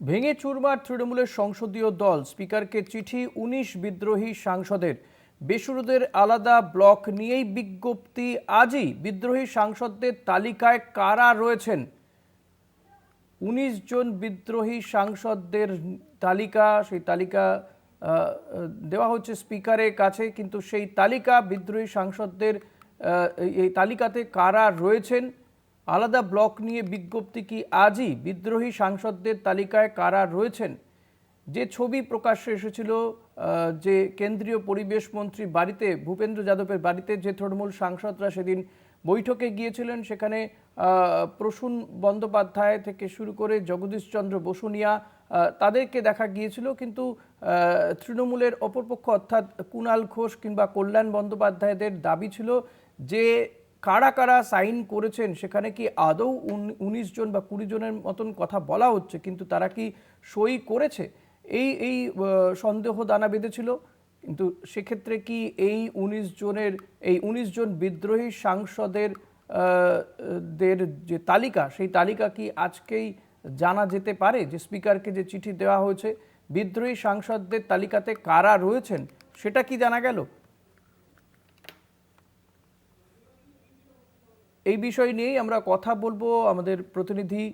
ভেঙে চুরমার তৃণমূলের সংসদীয় দল, স্পিকারকে চিঠি ১৯ বিদ্রোহী সাংসদের। বেসুরদের আলাদা ব্লক নিয়েই বিজ্ঞপ্তি আজই। বিদ্রোহী সাংসদদের তালিকায় কারা রয়েছেন? ১৯ জন বিদ্রোহী সাংসদদের তালিকা, সেই তালিকা দেওয়া হচ্ছে স্পিকারের কাছে, কিন্তু সেই তালিকা বিদ্রোহী সাংসদদের এই তালিকাতে কারা রয়েছেন, আলাদা ব্লক নিয়ে বিজ্ঞপ্তি কি আজই? বিদ্রোহী সাংসদদের তালিকায় কারা রয়েছেন? যে ছবি প্রকাশ্যে এসেছিল, যে কেন্দ্রীয় পরিবেশ মন্ত্রী বাড়িতে, ভূপেন্দ্র যাদবের বাড়িতে যে তৃণমূল সাংসদরা সেদিন বৈঠকে গিয়েছিলেন, সেখানে প্রসূন বন্দ্যোপাধ্যায় থেকে শুরু করে জগদীশচন্দ্র বসুনিয়া তাদেরকে দেখা গিয়েছিল, কিন্তু তৃণমূলের অপরপক্ষ অর্থাৎ কুণাল ঘোষ কিংবা কল্যাণ বন্দ্যোপাধ্যায়দের দাবি ছিল যে কারা কারা সাইন করেছেন সেখানে কি আদৌ ১৯ জন বা ২০ জনের মতন কথা বলা হচ্ছে, কিন্তু তারা কি সই করেছে, এই এই সন্দেহ দানা বেঁধেছিল। কিন্তু সেক্ষেত্রে কি এই ১৯ জন বিদ্রোহী সাংসদের দের যে তালিকা, সেই তালিকা কি আজকেই জানা যেতে পারে? যে স্পিকারকে যে চিঠি দেওয়া হয়েছে, বিদ্রোহী সাংসদদের তালিকাতে কারা রয়েছেন সেটা কি জানা গেল? এই বিষয় নিয়েই আমরা কথা বলবো। আমাদের প্রতিনিধি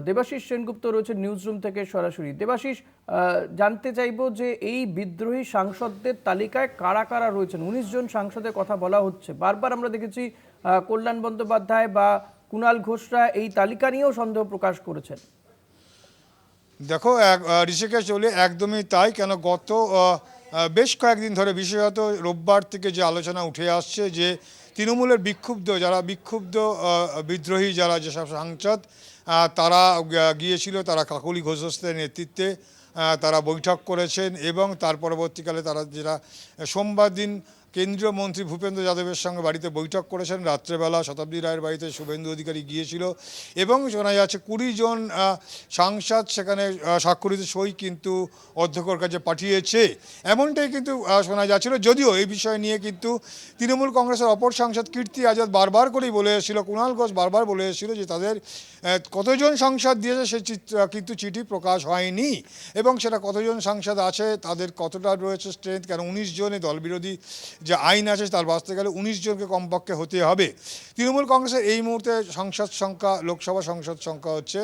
দেবাশিস সেনগুপ্ত রয়েছেন নিউজ রুম থেকে সরাসরি। দেবাশিস, জানতে চাইবো যে এই বিদ্রোহী সাংসদদের তালিকায় কারা কারা রয়েছেন? ১৯ জন সাংসদের কথা বলা হচ্ছে, বারবার আমরা দেখেছি কল্যাণ বন্দ্যোপাধ্যায় বা কুণাল ঘোষরা এই তালিকা নিয়েও সন্দেহ প্রকাশ করেছেন। দেখো, ঋষিকেশ চলে একদমই তাই। কেন গত বেশ কয়েকদিন ধরে, বিশেষত রোববার থেকে যে আলোচনা উঠে আসছে যে তৃণমূলের বিক্ষুব্ধ বিদ্রোহী যারা যেসব সাংসদ তারা গিয়েছিল, তারা কাকলি ঘোষের নেতৃত্বে তারা বৈঠক করেছেন, এবং তার পরবর্তীকালে তারা যেটা সোমবার দিন কেন্দ্রীয় মন্ত্রী ভূপেন্দ্র যাদবের সঙ্গে বাড়িতে বৈঠক করেছেন। রাত্রেবেলা শতাব্দী রায়ের বাড়িতে শুভেন্দু অধিকারী গিয়েছিল, এবং শোনা যাচ্ছে ২০ জন সাংসদ সেখানে স্বাক্ষরিত সই কিন্তু অধ্যক্ষর কাছে পাঠিয়েছে, এমনটাই কিন্তু শোনা যাচ্ছিল। যদিও এই বিষয় নিয়ে কিন্তু তৃণমূল কংগ্রেসের অপর সাংসদ কীর্তি আজাদ বারবার করেই বলে এসেছিল, কুণাল ঘোষ বারবার বলে এসেছিল যে তাদের কতজন সাংসদ দিয়েছে সে কিন্তু চিঠি প্রকাশ হয়নি, এবং সেটা কতজন সাংসদ আছে, তাদের কতটা রয়েছে স্ট্রেংথ। কেন ১৯ জনে দলবিরোধী যে আইন আছে তার বাঁচতে গেলে ১৯ জনকে কমপক্ষে হতে হবে। তৃণমূল কংগ্রেসের এই মুহূর্তে সংসদ সংখ্যা, লোকসভা সংসদ সংখ্যা হচ্ছে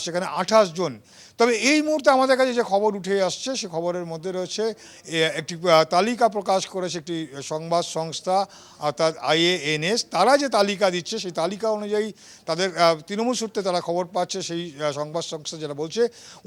সেখানে ২৮ জন। তবে এই মুহূর্তে আমাদের কাছে যে খবর উঠে আসছে, সে খবরের মধ্যে রয়েছে একটি তালিকা প্রকাশ করেছে একটি সংবাদ সংস্থা, অর্থাৎ IANS। তারা যে তালিকা দিচ্ছে সেই তালিকা অনুযায়ী তাদের তৃণমূল সূত্রে তারা খবর পাচ্ছে, সেই সংবাদ সংস্থা যেটা বলছে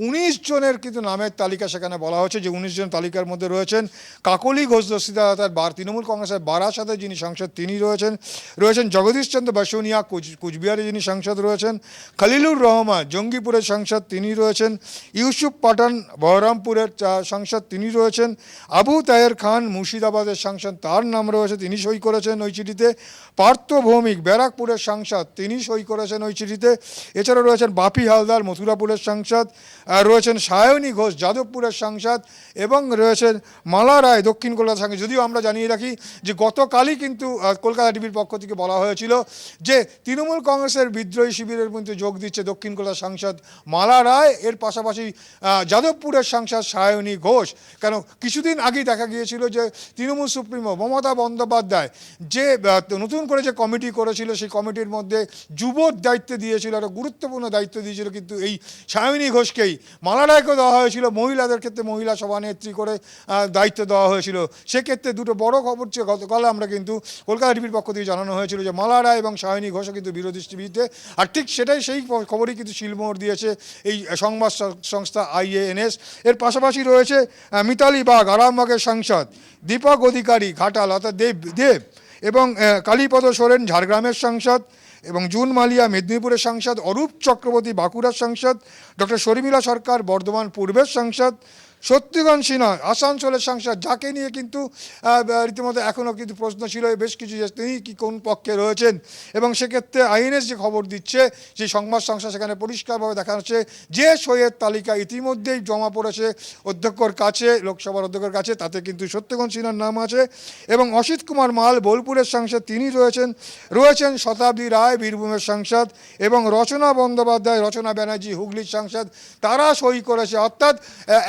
১৯ জনের কিন্তু নামের তালিকা সেখানে বলা হচ্ছে, যে ১৯ জন তালিকার মধ্যে রয়েছেন কাকলি ঘোষ দস্তিদার, অর্থাৎ তৃণমূল কংগ্রেসের বারাসাতে যিনি সাংসদ তিনি রয়েছেন জগদীশচন্দ্র বসুনিয়া, কুচবিহারে যিনি সাংসদ রয়েছেন, খলিলুর রহমান জঙ্গিপুরের সাংসদ তিনি রয়েছেন, ইউসুফ পাঠান বহরমপুরের সাংসদ তিনি রয়েছেন, আবু তাহের খান মুর্শিদাবাদের সাংসদ তার নাম রয়েছে, তিনি সই করেছেন ওই চিঠিতে, পার্থ ভৌমিক ব্যারাকপুরের সাংসদ তিনি সই করেছেন ওই চিঠিতে। এছাড়া রয়েছেন বাপি হালদার মথুরাপুরের সাংসদ, রয়েছেন সায়নী ঘোষ যাদবপুরের সাংসদ, এবং রয়েছেন মালা রায় দক্ষিণ কলকাতা সাংসদ। যদিও আমরা জানিয়ে রাখি যে গতকালই কিন্তু কলকাতা টিভির পক্ষ থেকে বলা হয়েছিল যে তৃণমূল কংগ্রেসের বিদ্রোহী শিবিরের মধ্যে যোগ দিচ্ছে দক্ষিণ কলকাতা সাংসদ মালা রায়, এর পাশাপাশি যাদবপুরের সাংসদ সায়নী ঘোষ। কেন কিছুদিন আগেই দেখা গিয়েছিল যে তৃণমূল সুপ্রিমো মমতা বন্দ্যোপাধ্যায় যে নতুন করে যে কমিটি করেছিল, সেই কমিটির মধ্যে যুবর দায়িত্ব দিয়েছিল, একটা গুরুত্বপূর্ণ দায়িত্ব দিয়েছিল, কিন্তু এই সায়নী ঘোষকেই, মালা রায়কেও দেওয়া হয়েছিল, মহিলাদের ক্ষেত্রে মহিলা সভানেত্রী করে দায়িত্ব দেওয়া হয়েছিল। সেক্ষেত্রে দুটো বড় খবর ছিল, গতকাল আমরা কিন্তু কলকাতা টিভির পক্ষ থেকে জানানো হয়েছিল যে মালা রায় এবং সায়নী ঘোষও কিন্তু বিরোধী শিবিরে, আর ঠিক সেই খবরই কিন্তু শিলমোহর দিয়েছে এই সংবাদ সংস্থা IANS। এর পাশাপাশি রয়েছে মিতালি বাগ আরামবাগের সাংসদ, দীপক অধিকারী ঘাটাল অর্থাৎ দেব, এবং কালীপদ সোরেন ঝাড়গ্রামের সাংসদ, এবং জুন মালিয়া মেদিনীপুরের সাংসদ, অরূপ চক্রবর্তী বাঁকুড়ার সাংসদ, ডক্টর শর্মিলা সরকার বর্ধমান পূর্বের সাংসদ, শত্রুঘ্ন সিনহা আসানসোলের সাংসদ, যাকে নিয়ে কিন্তু রীতিমতো এখনও কিন্তু প্রশ্ন ছিল বেশ কিছু, যে তিনি কি কোন পক্ষে রয়েছেন। এবং সেক্ষেত্রে আইএনএস যে খবর দিচ্ছে, সেই সংবাদ সংস্থা, সেখানে পরিষ্কারভাবে দেখা যাচ্ছে যে সইয়ের তালিকা ইতিমধ্যেই জমা পড়েছে অধ্যক্ষর কাছে, লোকসভার অধ্যক্ষের কাছে, তাতে কিন্তু শত্রুঘ্ন সিনহার নাম আছে। এবং অসিত কুমার মাল বোলপুরের সাংসদ, তিনি রয়েছেন শতাব্দী রায় বীরভূমের সাংসদ, এবং রচনা বন্দ্যোপাধ্যায়, রচনা ব্যানার্জি হুগলির সাংসদ, তারা সই করেছে। অর্থাৎ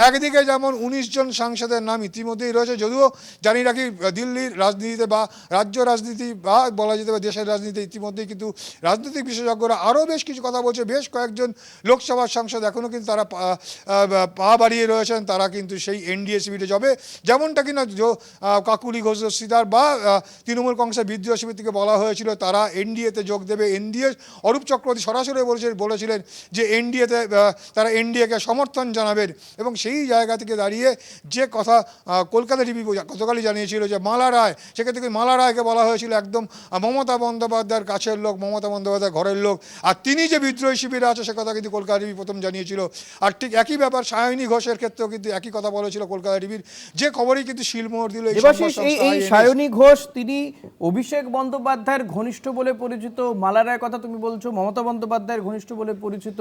একদিকে যেমন 19 জন সাংসদের নাম ইতিমধ্যেই রয়েছে, যদিও জানি রাখি দিল্লির রাজনীতিতে বা রাজ্য রাজনীতি বা বলা যেতে পারে দেশের রাজনীতিতে ইতিমধ্যেই কিন্তু রাজনৈতিক বিশেষজ্ঞরা আরও বেশ কিছু কথা বলছে। বেশ কয়েকজন লোকসভার সাংসদ এখনও কিন্তু তারা পা বাড়িয়ে রয়েছেন, তারা কিন্তু সেই এনডিএ শিবিরে যাবে, যেমনটা কিনা কাকুলি ঘোষ দস্তিদার বা তৃণমূল কংগ্রেসের বিদ্রোহ শিবির থেকে বলা হয়েছিল তারা এনডিএতে যোগ দেবে। এনডিএ অরূপ চক্রবর্তী সরাসরি বলেছিলেন যে এনডিএতে তারা এনডিএকে সমর্থন জানাবেন। এবং সেই জায়গা থেকে দাঁড়িয়ে যে কথা কলকাতা টিভি গতকালই জানিয়েছিল যে মালা রায়, সেক্ষেত্রে মালা রায়কে বলা হয়েছিল একদম মমতা বন্দ্যোপাধ্যায়ের কাছের লোক, মমতা বন্দ্যোপাধ্যায়ের ঘরের লোক, আর তিনি যে বিদ্রোহী শিবিরে আছে সে কথা কিন্তু কলকাতা টিভি প্রথম জানিয়েছিল। আর ঠিক একই ব্যাপার সায়নী ঘোষের ক্ষেত্রেও কিন্তু একই কথা বলেছিল কলকাতা টিভির, যে খবরই কিন্তু শিলমোহর দিল এই সায়নী ঘোষ, তিনি অভিষেক বন্দ্যোপাধ্যায়ের ঘনিষ্ঠ বলে পরিচিত, মালা রায়ের কথা তুমি বলছো মমতা বন্দ্যোপাধ্যায়ের ঘনিষ্ঠ বলে পরিচিত।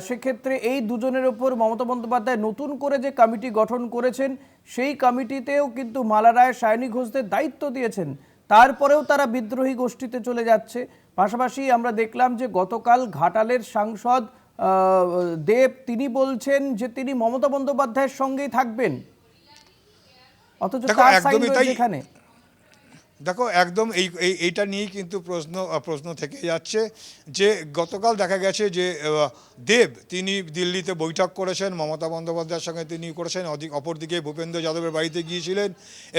সেক্ষেত্রে এই দুজনের ওপর মমতা বন্দ্যোপাধ্যায় নতুন করে যে কমিটি গঠন করেছেন, সেই কমিটিতেও কিন্তু মালা রায় সায়নী ঘোষদের দায়িত্ব দিয়েছেন, তারপরেও তারা বিদ্রোহী গোষ্ঠীতে চলে যাচ্ছে। পাশাপাশি আমরা দেখলাম যে গতকাল ঘাটালের সাংসদ দেব, তিনি বলছেন যে তিনি মমতা বন্দ্যোপাধ্যায়ের সঙ্গেই থাকবেন, অথচ তার সাইন রয়েছে এখানে। দেখো একদম এইটা নিয়েই কিন্তু প্রশ্ন থেকে যাচ্ছে যে গতকাল দেখা গেছে যে দেব তিনি দিল্লিতে বৈঠক করেছেন, মমতা বন্দ্যোপাধ্যায়ের সঙ্গে তিনি করেছেন, অপরদিকে ভূপেন্দ্র যাদবের বাড়িতে গিয়েছিলেন,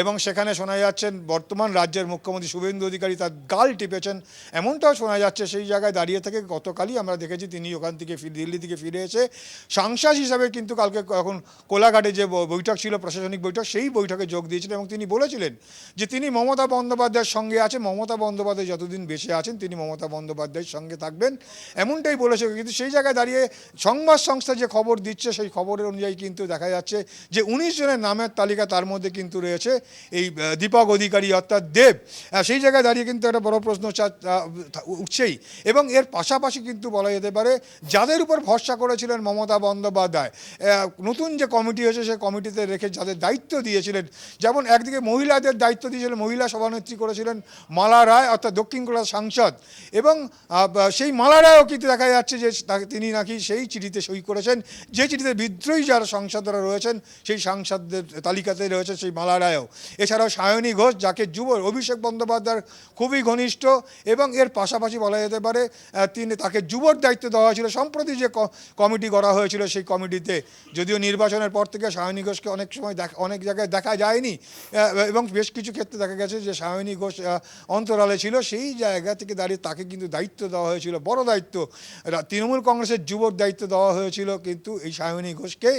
এবং সেখানে শোনা যাচ্ছেন বর্তমান রাজ্যের মুখ্যমন্ত্রী শুভেন্দু অধিকারী তার গাল টিপেছেন, এমনটাও শোনা যাচ্ছে। সেই জায়গায় দাঁড়িয়ে থেকে গতকালই আমরা দেখেছি তিনি ওখান থেকে দিল্লি থেকে ফিরে এসে সাংসদ হিসাবে কিন্তু কালকে এখন কোলাঘাটে যে বৈঠক ছিল, প্রশাসনিক বৈঠক, সেই বৈঠকে যোগ দিয়েছিলেন এবং তিনি বলেছিলেন যে তিনি মমতা বন্দ্যোপাধ্যায়ের সঙ্গে আছেন, মমতা বন্দ্যোপাধ্যায় যতদিন বেঁচে আছেন তিনি মমতা বন্দ্যোপাধ্যায়ের সঙ্গে থাকবেন, এমনটাই বলেছে। কিন্তু সেই জায়গায় দাঁড়িয়ে সংবাদ সংস্থা যে খবর দিচ্ছে সেই খবরের অনুযায়ী কিন্তু দেখা যাচ্ছে যে 19 জনের নামের তালিকা, তার মধ্যে কিন্তু রয়েছে এই দীপক অধিকারী অর্থাৎ দেব। সেই জায়গায় দাঁড়িয়ে কিন্তু একটা বড় প্রশ্ন উঠছেই। এবং এর পাশাপাশি কিন্তু বলা যেতে পারে যাদের উপর ভরসা করেছিলেন মমতা বন্দ্যোপাধ্যায়, নতুন যে কমিটি হয়েছে সেই কমিটিতে রেখে যাদের দায়িত্ব দিয়েছিলেন, যেমন একদিকে মহিলাদের দায়িত্ব দিয়েছিলেন, মহিলা সভানেত্রী করেছিলেন মালা রায় অর্থাৎ দক্ষিণ কলকাতা সাংসদ, এবং সেই মালা রায়ও কিন্তু দেখা যাচ্ছে যে তিনি নাকি সেই চিঠিতে সই করেছেন, যে চিঠিতে বিদ্রোহী যারা সাংসদরা রয়েছেন সেই সাংসদদের তালিকাতে রয়েছে সেই মালা রায়ও। এছাড়াও সায়নী ঘোষ, যাকে অভিষেক বন্দ্যোপাধ্যায়ের খুবই ঘনিষ্ঠ, এবং এর পাশাপাশি বলা যেতে পারে তাকে যুবর দায়িত্ব দেওয়া হয়েছিল। সম্প্রতি যে কমিটি করা হয়েছিল সেই কমিটিতে, যদিও নির্বাচনের পর থেকে সায়নী ঘোষকে অনেক সময় অনেক জায়গায় দেখা যায়নি, এবং বেশ কিছু ক্ষেত্রে দেখা গেছে যে সায়নী ঘোষ অন্তরালে ছিল, সেই জায়গা থেকে দাঁড়িয়ে তাকে কিন্তু দায়িত্ব দেওয়া হয়েছিল, বড় দায়িত্ব, তৃণমূল কংগ্রেসের যুবর দায়িত্ব দেওয়া হয়েছিল কিন্তু এই সায়নী ঘোষকে।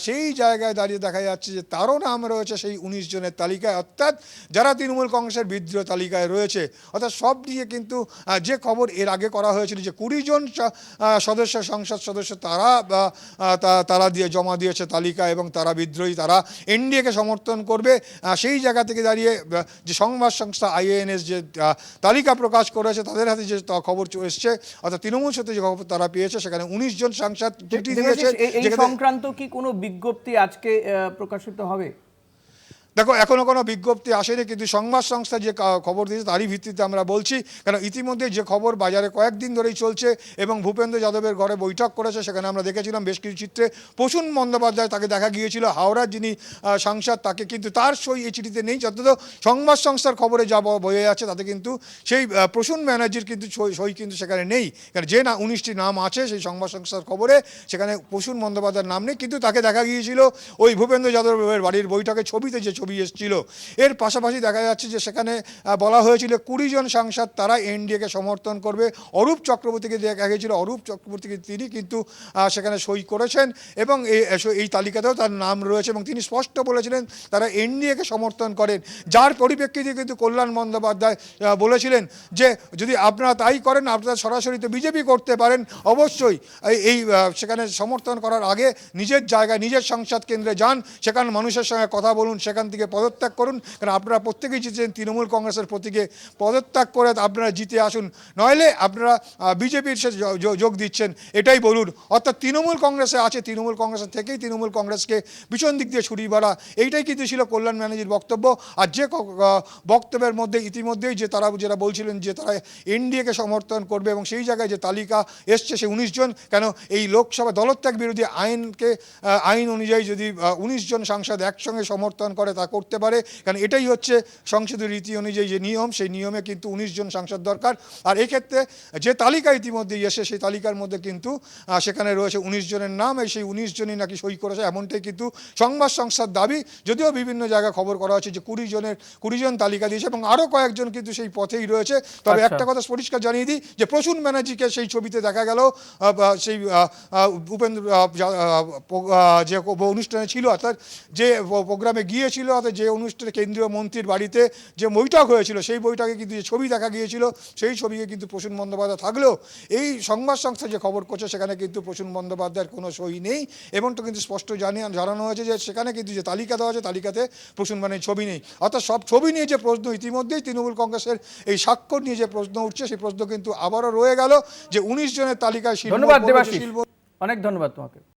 সেই জায়গায় দাঁড়িয়ে দেখা যাচ্ছে যে তারও নাম রয়েছে সেই 19 জনের তালিকায়, অর্থাৎ যারা তৃণমূল কংগ্রেসের বিদ্রোহ তালিকায় রয়েছে। অর্থাৎ সব দিয়ে কিন্তু যে খবর এর আগে করা হয়েছিল যে 20 জন সদস্য, সংসদ সদস্য, তারা দিয়ে জমা দিয়েছে তালিকা এবং তারা বিদ্রোহী, তারা এনডিএকে সমর্থন করবে, সেই জায়গা থেকে দাঁড়িয়ে যে সংবাদ সংস্থা আইএনএস যে তালিকা প্রকাশ করেছে, তাদের হাতে যে খবর এসছে, অর্থাৎ তৃণমূল সূত্রে যে খবর তারা পেয়েছে, সেখানে 19 জন সাংসদ চিঠি দিয়েছেন। এই সংক্রান্ত কি কোনো বিজ্ঞপ্তি আজকে প্রকাশিত হবে? দেখো এখনো কোনো বিজ্ঞপ্তি আসেনি, কিন্তু সংবাদ সংস্থা যে খবর দিয়েছে তারই ভিত্তিতে আমরা বলছি, কারণ ইতিমধ্যে যে খবর বাজারে কয়েকদিন ধরেই চলছে এবং ভূপেন্দ্র যাদবের ঘরে বৈঠক করেছে, সেখানে আমরা দেখেছিলাম বেশ কিছু চিত্রে প্রসূন বন্দ্যোপাধ্যায়, তাকে দেখা গিয়েছিল হাওড়ার যিনি সাংসদ, তাকে কিন্তু তার সই এই চিঠিতে নেই। যত সংবাদ সংস্থার খবরে যা বয়ে আছে তাতে কিন্তু সেই প্রসূন ব্যানার্জির কিন্তু সই কিন্তু সেখানে নেই, কারণ যে 19টি নাম আছে সেই সংবাদ সংস্থার খবরে সেখানে প্রসূন বন্দ্যোপাধ্যায়ের নাম নেই, কিন্তু তাকে দেখা গিয়েছিল ওই ভূপেন্দ্র যাদবের বাড়ির বৈঠকে, ছবিতে যে ছবি ছবি এসেছিল। এর পাশাপাশি দেখা যাচ্ছে যে সেখানে বলা হয়েছিল 20 জন সাংসদ তারা এনডিএকে সমর্থন করবে। অরূপ চক্রবর্তীকে দেখা গিয়েছিল, অরূপ চক্রবর্তীকে তিনি কিন্তু সেখানে সই করেছেন এবং এই তালিকাতেও তার নাম রয়েছে এবং তিনি স্পষ্ট বলেছিলেন তারা এনডিএকে সমর্থন করেন। যার পরিপ্রেক্ষিতে কিন্তু কল্যাণ বন্দ্যোপাধ্যায় বলেছিলেন যে যদি আপনারা তাই করেন, আপনারা সরাসরি তো বিজেপি করতে পারেন, অবশ্যই এই সেখানে সমর্থন করার আগে নিজের জায়গায় নিজের সংসদ কেন্দ্রে যান, সেখানে মানুষের সঙ্গে কথা বলুন, সেখান থেকে পদত্যাগ করুন, কারণ আপনারা প্রত্যেকেই জিতেছেন তৃণমূল কংগ্রেসের প্রতীকে, পদত্যাগ করে আপনারা জিতে আসুন, নইলে আপনারা বিজেপির সাথে যোগ দিচ্ছেন, এটাই বলুন। অর্থাৎ তৃণমূল কংগ্রেসে আছে, তৃণমূল কংগ্রেসের থেকেই তৃণমূল কংগ্রেসকে পিছন দিক দিয়ে ছুরি মারা, এইটাই কিন্তু ছিল কল্যাণ ব্যানার্জির বক্তব্য। আর যে বক্তব্যের মধ্যে ইতিমধ্যেই যে তারা যেটা বলছিলেন যে তারা এনডিএকে সমর্থন করবে এবং সেই জায়গায় যে তালিকা এসছে সে 19 জন, কেন এই লোকসভা দলত্যাগ বিরোধী আইন অনুযায়ী যদি 19 জন সাংসদ একসঙ্গে সমর্থন করে তা করতে পারে, কারণ এটাই হচ্ছে সংসদের রীতি অনুযায়ী যে নিয়ম, সেই নিয়মে কিন্তু 19 জন সাংসদ দরকার। আর এক্ষেত্রে যে তালিকা ইতিমধ্যেই এসে সেই তালিকার মধ্যে কিন্তু সেখানে রয়েছে 19 জনের নাম, সেই 19 জনই নাকি সই করেছে, এমনটাই কিন্তু সংবাদ সংস্থার দাবি। যদিও বিভিন্ন জায়গায় খবর করা হচ্ছে যে 20 জন তালিকা দিয়েছে এবং আরও কয়েকজন কিন্তু সেই পথেই রয়েছে। তবে একটা কথা পরিষ্কার জানিয়ে দিই যে প্রসূন ব্যানার্জিকে সেই ছবিতে দেখা গেল সেই উপেন্দ্র যে অনুষ্ঠানে ছিল, অর্থাৎ যে প্রোগ্রামে গিয়েছিল, অর্থাৎ যে অনুষ্ঠানে কেন্দ্রীয় মন্ত্রীর বাড়িতে যে বৈঠক হয়েছিল সেই বৈঠকে কিন্তু যে ছবি দেখা গিয়েছিল সেই ছবিকে কিন্তু প্রসূন বন্দ্যোপাধ্যায় থাকলেও এই সংবাদ সংস্থা যে খবর করছে সেখানে কিন্তু প্রসূন বন্দ্যোপাধ্যায়ের কোনো সই নেই এবং তো কিন্তু স্পষ্ট জানানো হয়েছে যে সেখানে কিন্তু যে তালিকা দেওয়া আছে তালিকাতে প্রসূন ব্যানার্জির ছবি নেই। অর্থাৎ সব ছবি নিয়ে যে প্রশ্ন ইতিমধ্যেই তৃণমূল কংগ্রেসের এই স্বাক্ষর নিয়ে যে প্রশ্ন উঠছে সেই প্রশ্ন কিন্তু আবারও রয়ে গেল যে 19 জনের তালিকায় ধন্যবাদ দেবাশিস, অনেক ধন্যবাদ তোমাকে।